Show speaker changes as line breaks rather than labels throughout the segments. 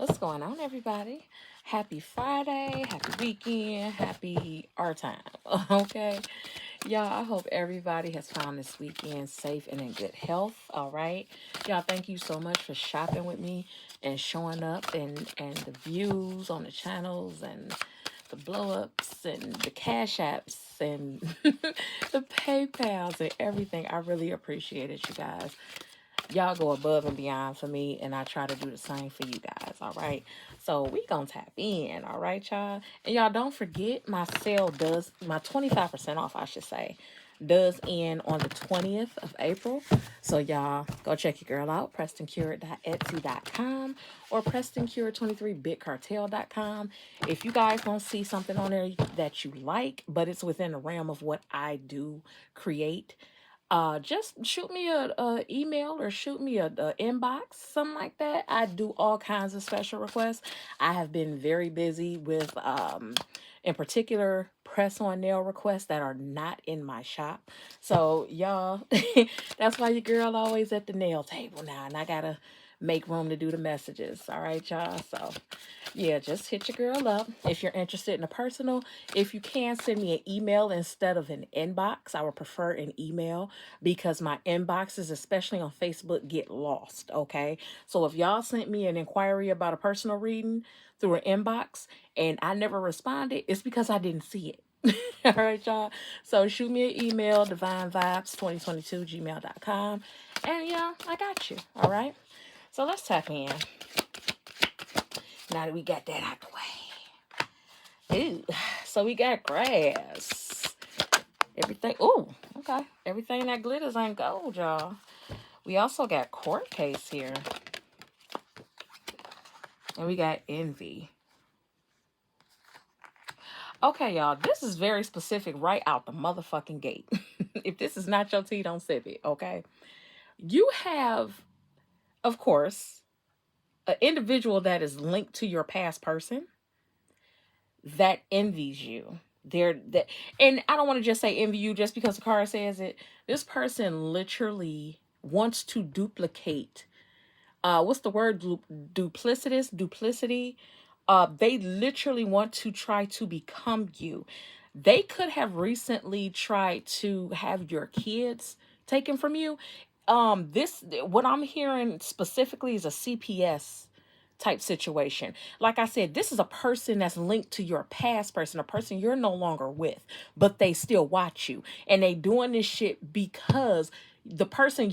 What's going on, everybody? Happy Friday, happy weekend, happy our time. Okay, y'all. I hope everybody has found this weekend safe and in good health. All right, y'all. Thank you so much for shopping with me and showing up and the views on the channels and the blow ups and the cash apps and the PayPals and everything. I really appreciate it, you guys. Y'all go above and beyond for me, and I try to do the same for you guys. All right, so we gonna tap in. All right, y'all. And y'all don't forget, my sale does, my 25% off, I should say, does end on the 20th of April. So y'all go check your girl out, PrestonCure.etsy.com or PrestonCure23BigCartel.com. If you guys want to see something on there that you like, but it's within the realm of what I do create, just shoot me a email or shoot me a inbox, something like that. I do all kinds of special requests. I have been very busy with in particular press on nail requests that are not in my shop. So y'all, that's why your girl always at the nail table now, and I gotta make room to do the messages. All right, y'all. So yeah, just hit your girl up if you're interested in a personal. If you can, send me an email instead of an inbox. I would prefer an email because my inboxes, especially on Facebook, get lost. Okay. So if y'all sent me an inquiry about a personal reading through an inbox and I never responded, it's because I didn't see it. All right, y'all. So shoot me an email, divinevibes2022gmail.com. And yeah, I got you. All right. So let's tap in. Now that we got that out the way. Ooh, so we got grass. Everything. Ooh, okay. Everything that glitters ain't gold, y'all. We also got court case here. And we got envy. Okay, y'all. This is very specific right out the motherfucking gate. If this is not your tea, don't sip it, okay? You have, of course, an individual that is linked to your past person that envies you. They're that, and I don't want to just say envy you just because the card says it. This person literally wants to duplicate. What's the word? Duplicity. They literally want to try to become you. They could have recently tried to have your kids taken from you. This what I'm hearing specifically is a CPS type situation. Like I said, this is a person that's linked to your past person, a person you're no longer with, but they still watch you. And they doing this shit because the person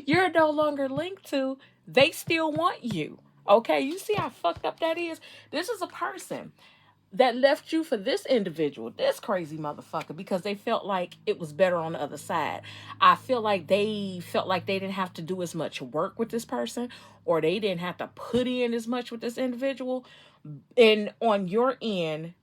you're no longer linked to, they still want you. Okay, you see how fucked up that is? This is a person that left you for this individual, this crazy motherfucker, because they felt like it was better on the other side. I feel like they felt like they didn't have to do as much work with this person, or they didn't have to put in as much with this individual. And on your end,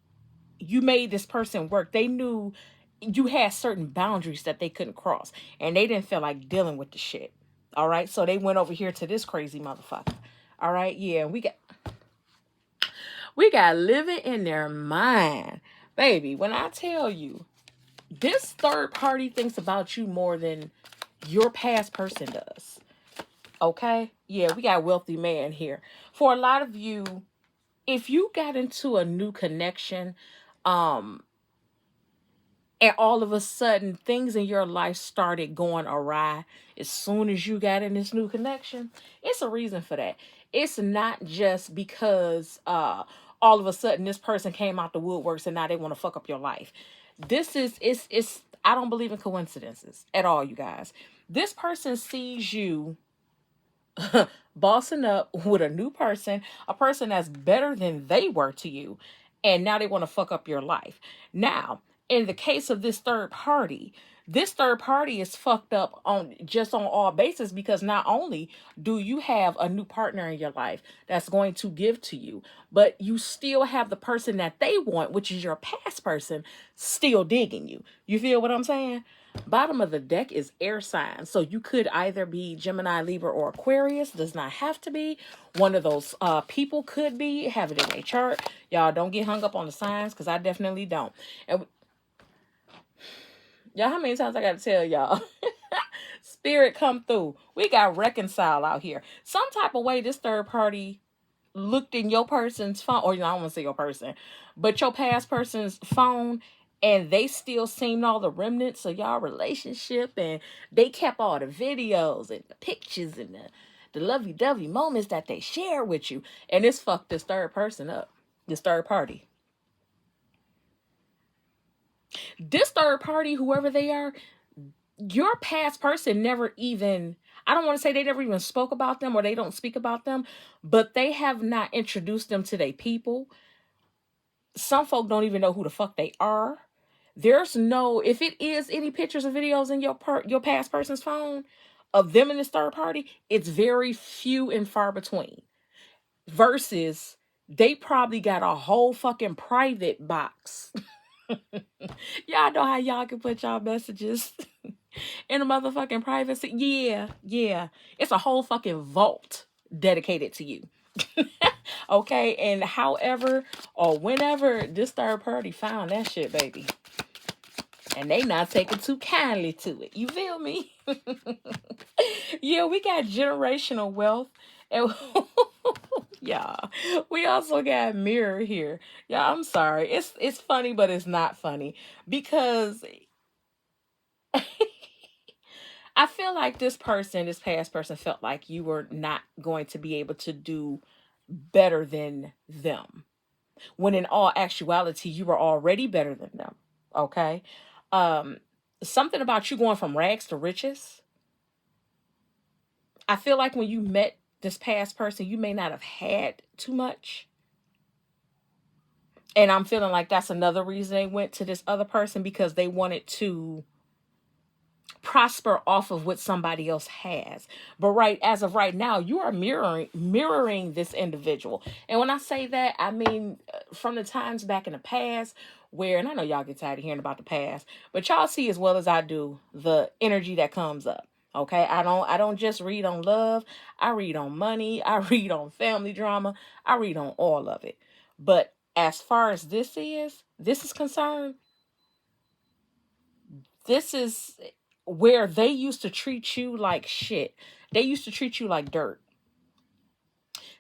you made this person work. They knew you had certain boundaries that they couldn't cross, and they didn't feel like dealing with the shit. All right, so they went over here to this crazy motherfucker. All right, yeah, we got living in their mind. Baby, when I tell you, this third party thinks about you more than your past person does. Okay? Yeah, we got wealthy man here. For a lot of you, if you got into a new connection, um, and all of a sudden things in your life started going awry as soon as you got in this new connection, it's a reason for that. It's not just because all of a sudden this person came out the woodworks and now they want to fuck up your life. This is it's I don't believe in coincidences at all, you guys. This person sees you bossing up with a new person, a person that's better than they were to you, and now they want to fuck up your life. Now, in the case of this third party is fucked up on just on all bases because not only do you have a new partner in your life that's going to give to you, but you still have the person that they want, which is your past person, still digging you. You feel what I'm saying? Bottom of the deck is air signs. So you could either be Gemini, Libra, or Aquarius. Does not have to be. One of those people could be. Have it in a chart. Y'all don't get hung up on the signs because I definitely don't. And y'all, how many times I got to tell y'all? Spirit come through. We got reconcile out here. Some type of way this third party looked in your person's phone, or I don't want to say your person, but your past person's phone, and they still seen all the remnants of y'all relationship, and they kept all the videos and the pictures and the lovey-dovey moments that they share with you, and it's fucked this third person up, this third party. This third party, whoever they are, your past person never even, I don't want to say they never even spoke about them or they don't speak about them, but they have not introduced them to their people. Some folk don't even know who the fuck they are. There's no, if it is any pictures or videos in your past person's phone of them in this third party, it's very few and far between. Versus they probably got a whole fucking private box. Y'all know how y'all can put y'all messages in a motherfucking privacy. Yeah. It's a whole fucking vault dedicated to you. Okay, and however or whenever this third party found that shit, baby, and they not taking too kindly to it. You feel me? Yeah, we got generational wealth. And yeah, we also got mirror here. Yeah, I'm sorry. It's funny, but it's not funny because I feel like this past person felt like you were not going to be able to do better than them. When in all actuality, you were already better than them. Okay? Um, Something about you going from rags to riches. I feel like when you met this past person, you may not have had too much. And I'm feeling like that's another reason they went to this other person, because they wanted to prosper off of what somebody else has. But as of right now, you are mirroring this individual. And when I say that, I mean from the times back in the past where, and I know y'all get tired of hearing about the past, but y'all see as well as I do the energy that comes up. Okay, I don't just read on love. I read on money. I read on family drama. I read on all of it. But as far as this is concerned, this is where they used to treat you like shit. They used to treat you like dirt.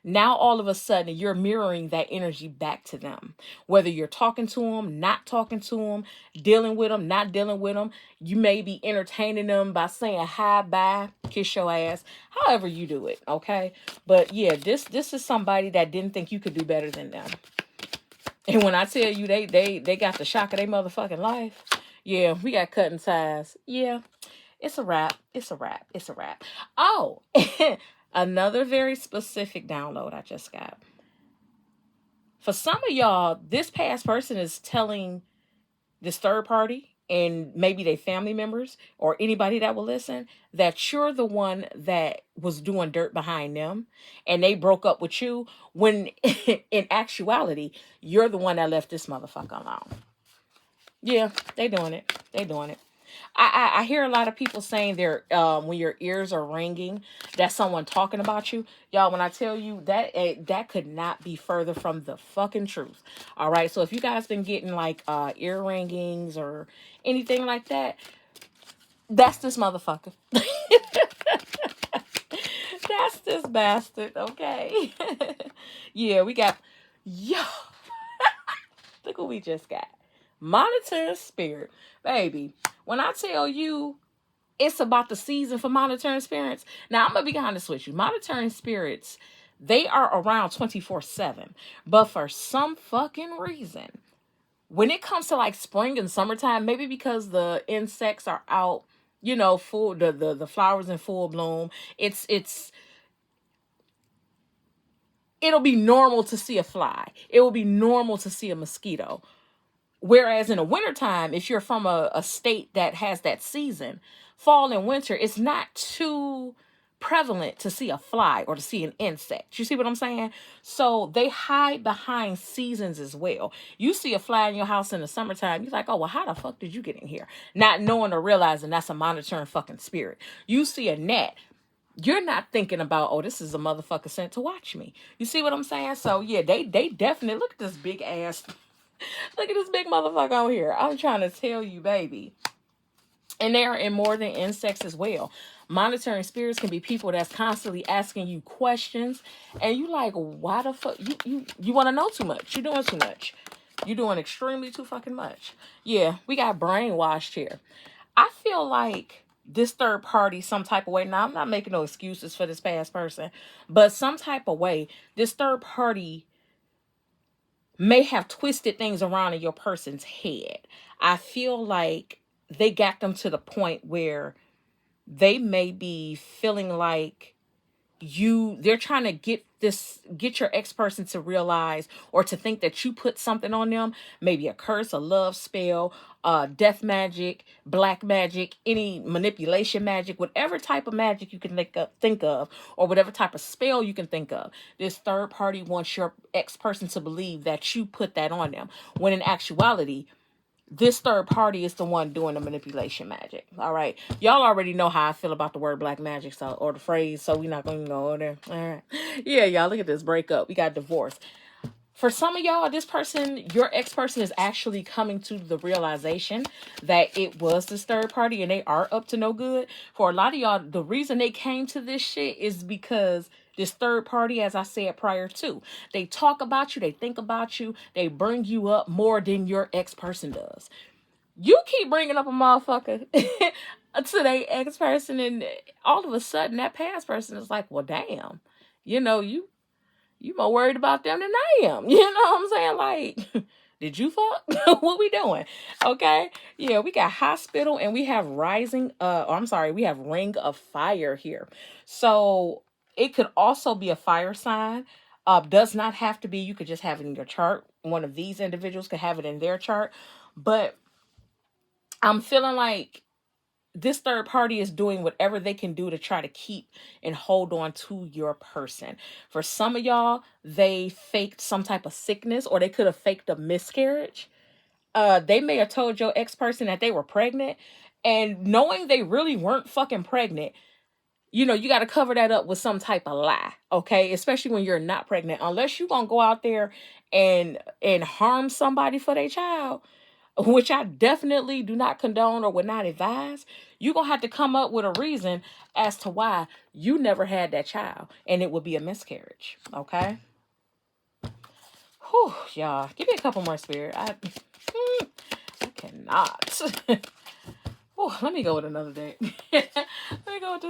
Now, all of a sudden, you're mirroring that energy back to them. Whether you're talking to them, not talking to them, dealing with them, not dealing with them, you may be entertaining them by saying hi, bye, kiss your ass, however you do it, okay? But yeah, this is somebody that didn't think you could do better than them. And when I tell you they got the shock of their motherfucking life, yeah, we got cutting ties. Yeah, it's a wrap. It's a wrap. It's a wrap. Oh, another very specific download I just got. For some of y'all, this past person is telling this third party and maybe they family members or anybody that will listen that you're the one that was doing dirt behind them and they broke up with you, when in actuality you're the one that left this motherfucker alone. Yeah, they doing it. They doing it. I hear a lot of people saying they're when your ears are ringing, that's someone talking about you. Y'all, when I tell you that, that could not be further from the fucking truth. All right, so if you guys been getting like ear ringings or anything like that, that's this motherfucker. That's this bastard. Okay. Yeah, we got, yo. Look what we just got. Monitoring spirit, baby. When I tell you it's about the season for monitoring spirits, now I'm gonna be honest with you. Monitoring spirits, they are around 24/7, but for some fucking reason, when it comes to like spring and summertime, maybe because the insects are out, full the flowers in full bloom, it'll be normal to see a fly. It will be normal to see a mosquito. Whereas in the wintertime, if you're from a state that has that season, fall and winter, it's not too prevalent to see a fly or to see an insect. You see what I'm saying? So they hide behind seasons as well. You see a fly in your house in the summertime, you're like, oh, well, how the fuck did you get in here? Not knowing or realizing that's a monitoring fucking spirit. You see a gnat, you're not thinking about, oh, this is a motherfucker sent to watch me. You see what I'm saying? So yeah, they definitely, look at this big ass. Look at this big motherfucker over here. I'm trying to tell you, baby. And they are in more than insects as well. Monitoring spirits can be people that's constantly asking you questions, and you like, why the fuck you want to know too much? You're doing too much. You're doing extremely too fucking much. Yeah, we got brainwashed here. I feel like this third party, some type of way. Now, I'm not making no excuses for this past person, but some type of way, this third party may have twisted things around in your person's head. I feel like they got them to the point where they may be feeling like they're trying to get your ex person to realize or to think that you put something on them, maybe a curse, a love spell, death magic, black magic, any manipulation magic, whatever type of magic you can think of, or whatever type of spell you can think of. This third party wants your ex person to believe that you put that on them, when in actuality this third party is the one doing the manipulation magic. All right. Y'all already know how I feel about the word black magic, so, or the phrase, so we're not going to go there. All right. Yeah, y'all, look at this breakup. We got divorce. For some of y'all, this person, your ex-person, is actually coming to the realization that it was this third party and they are up to no good. For a lot of y'all, the reason they came to this shit is because this third party, as I said prior to, they talk about you, they think about you, they bring you up more than your ex-person does. You keep bringing up a motherfucker to their ex-person, and all of a sudden that past person is like, well, damn, you more worried about them than I am. You know what I'm saying? Like, did you fuck? What we doing? Okay. Yeah, we got hospital and we have we have ring of fire here. So it could also be a fire sign. Does not have to be. You could just have it in your chart. One of these individuals could have it in their chart. But I'm feeling like this third party is doing whatever they can do to try to keep and hold on to your person. For some of y'all, they faked some type of sickness, or they could have faked a miscarriage. They may have told your ex-person that they were pregnant, and knowing they really weren't fucking pregnant, you got to cover that up with some type of lie, okay? Especially when you're not pregnant, unless you're going to go out there and harm somebody for their child, which I definitely do not condone or would not advise. You're going to have to come up with a reason as to why you never had that child, and it would be a miscarriage, okay? Whew, y'all. Give me a couple more, Spirit. I cannot. Whew, let me go with another deck. Let me go with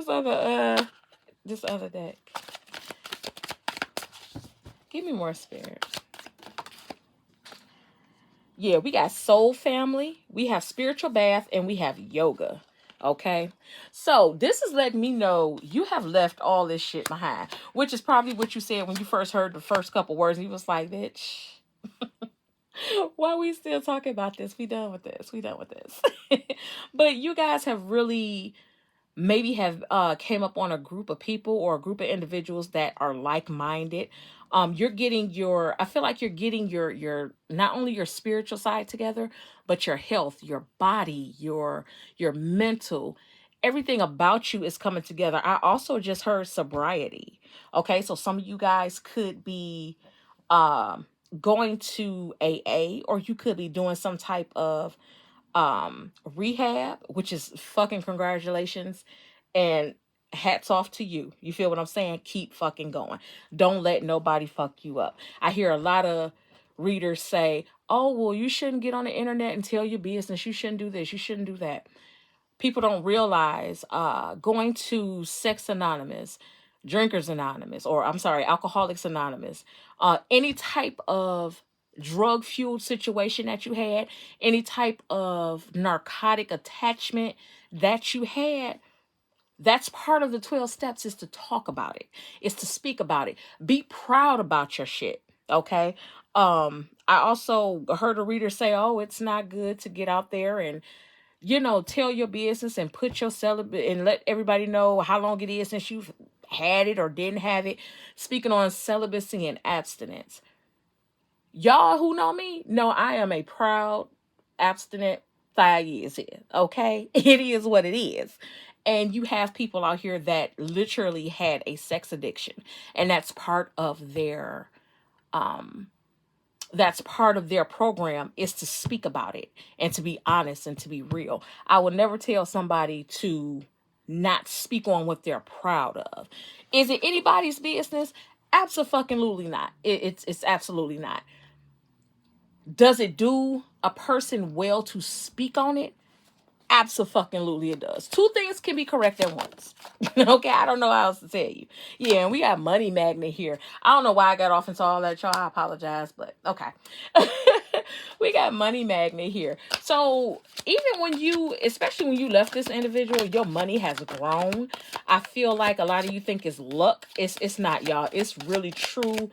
this other deck. Give me more, Spirit. Yeah, we got soul family, we have spiritual bath, and we have yoga. Okay, so this is letting me know you have left all this shit behind, which is probably what you said when you first heard the first couple words. And you was like, bitch, why are we still talking about this? We done with this. But you guys have really maybe have came up on a group of people or a group of individuals that are like-minded. You're getting I feel like you're getting your not only your spiritual side together, but your health, your body, your mental, everything about you is coming together. I also just heard sobriety. Okay, so some of you guys could be um going to AA, or you could be doing some type of rehab, which is fucking congratulations and hats off to you. You feel what I'm saying? Keep fucking going. Don't let nobody fuck you up. I hear a lot of readers say, oh, well, you shouldn't get on the internet and tell your business. You shouldn't do this. You shouldn't do that. People don't realize going to Sex Anonymous, Drinkers Anonymous, or I'm sorry, Alcoholics Anonymous, any type of drug fueled situation that you had, any type of narcotic attachment that you had, that's part of the 12 steps, is to talk about it, is to speak about it. Be proud about your shit. Okay. I also heard a reader say, oh, it's not good to get out there and tell your business and put your celibate and let everybody know how long it is since you've had it or didn't have it. Speaking on celibacy and abstinence. Y'all who know me know I am a proud abstinent 5 years in. Okay? It is what it is. And you have people out here that literally had a sex addiction. And that's part of their program, is to speak about it and to be honest and to be real. I would never tell somebody to not speak on what they're proud of. Is it anybody's business? Absolutely not. It's absolutely not. Does it do a person well to speak on it? Absolutely it does. Two things can be correct at once. Okay, I don't know how else to tell you. Yeah, and we got Money Magnet here. I don't know why I got off into all that, y'all. I apologize, but okay. We got Money Magnet here. So even when you, especially when you left this individual, your money has grown. I feel like a lot of you think it's luck. It's not, y'all. It's really true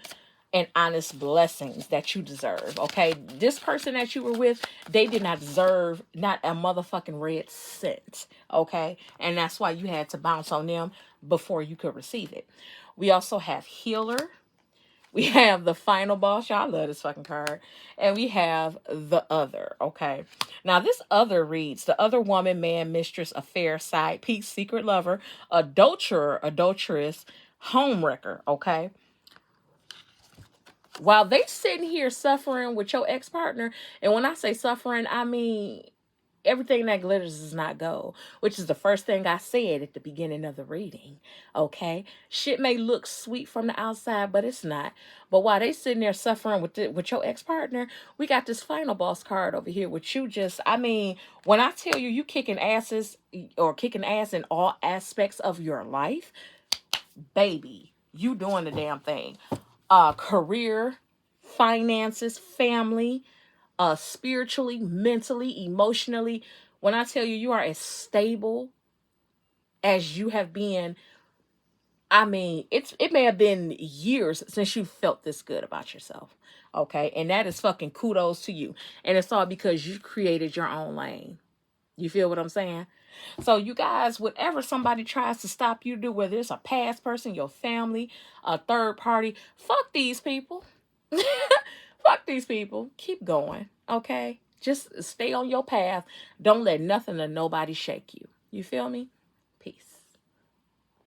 and honest blessings that you deserve. Okay, this person that you were with, they did not deserve not a motherfucking red cent. Okay, and that's why you had to bounce on them before you could receive it. We also have Healer. We have the Final Boss. Y'all love this fucking card. And we have the Other. Okay. Now, this Other reads: the other woman, man, mistress, affair, side piece, secret lover, adulterer, adulteress, homewrecker. Okay. While they sitting here suffering with your ex-partner, and when I say suffering, I mean everything that glitters is not gold, which is the first thing I said at the beginning of the reading. Okay, shit may look sweet from the outside, but it's not. But while they sitting there suffering with your ex-partner, we got this Final Boss card over here, which you just, I mean, when I tell you you kicking asses or kicking ass in all aspects of your life, baby, you doing the damn thing. Career, finances, family, spiritually, mentally, emotionally. When I tell you you are as stable as you have been, I mean, it may have been years since you felt this good about yourself. Okay. And that is fucking kudos to you. And it's all because you created your own lane. You feel what I'm saying? So you guys, whatever somebody tries to stop you to do, whether it's a past person, your family, a third party, fuck these people. Fuck these people. Keep going. Okay? Just stay on your path. Don't let nothing or nobody shake you. You feel me? Peace.